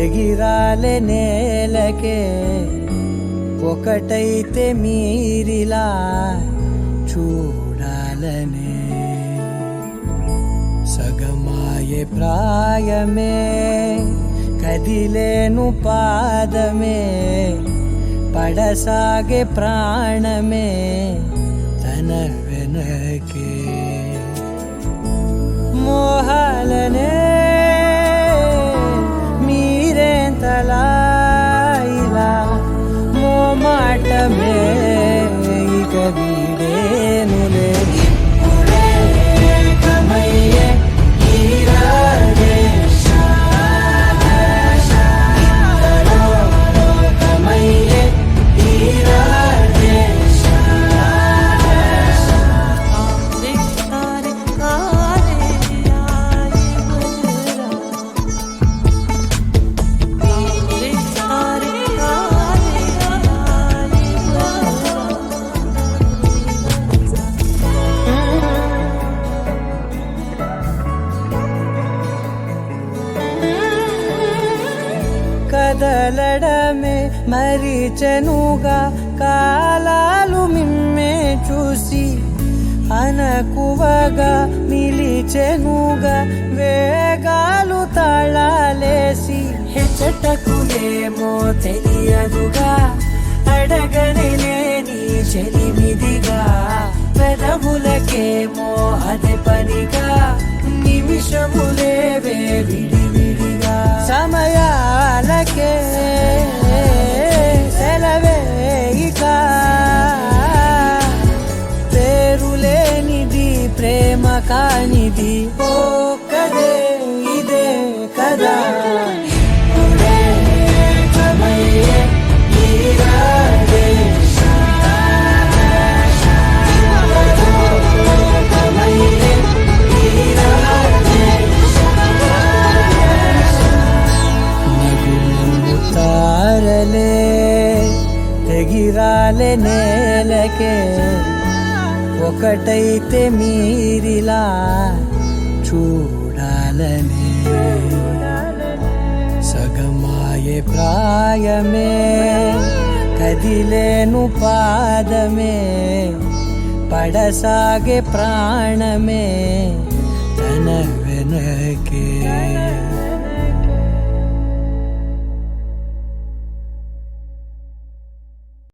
ఎగిరాలే నేలకే ఒకటైతే మీరిలా చూడాలనే సగమాయే ప్రాయమే కదిలేను పాదమే పడసాగే ప్రాణమే తన వెనకే మోహాలనే మీరేంతలా ఇలా మోమాటమే ఇక వీడేనులే ఇప్పుడే కమయ్యే కదలడమే మరిచెనుగా కాలాలు మిమ్మే చూసి అనకువగా నిలిచెనుగా వేగాలు తాళాలేసి హెచ్చటకు ఏమో తెలియదుగా అడగని లేని చెలిమిదిగా పెదవులకేమో అదే పనిగా నిమిషములేవే విడివిడిగా సమయాలకే సెలవే ఇక పేరులేనిది ప్రేమ కానిది ఓ కదే ఇదే కదా ఎగిరాలే నేలకే ఒకటైతే మీరిలా చూడాలనే సగమాయే ప్రాయమే కదిలేను పాదమే పడసాగే ప్రాణమే తన వెనకే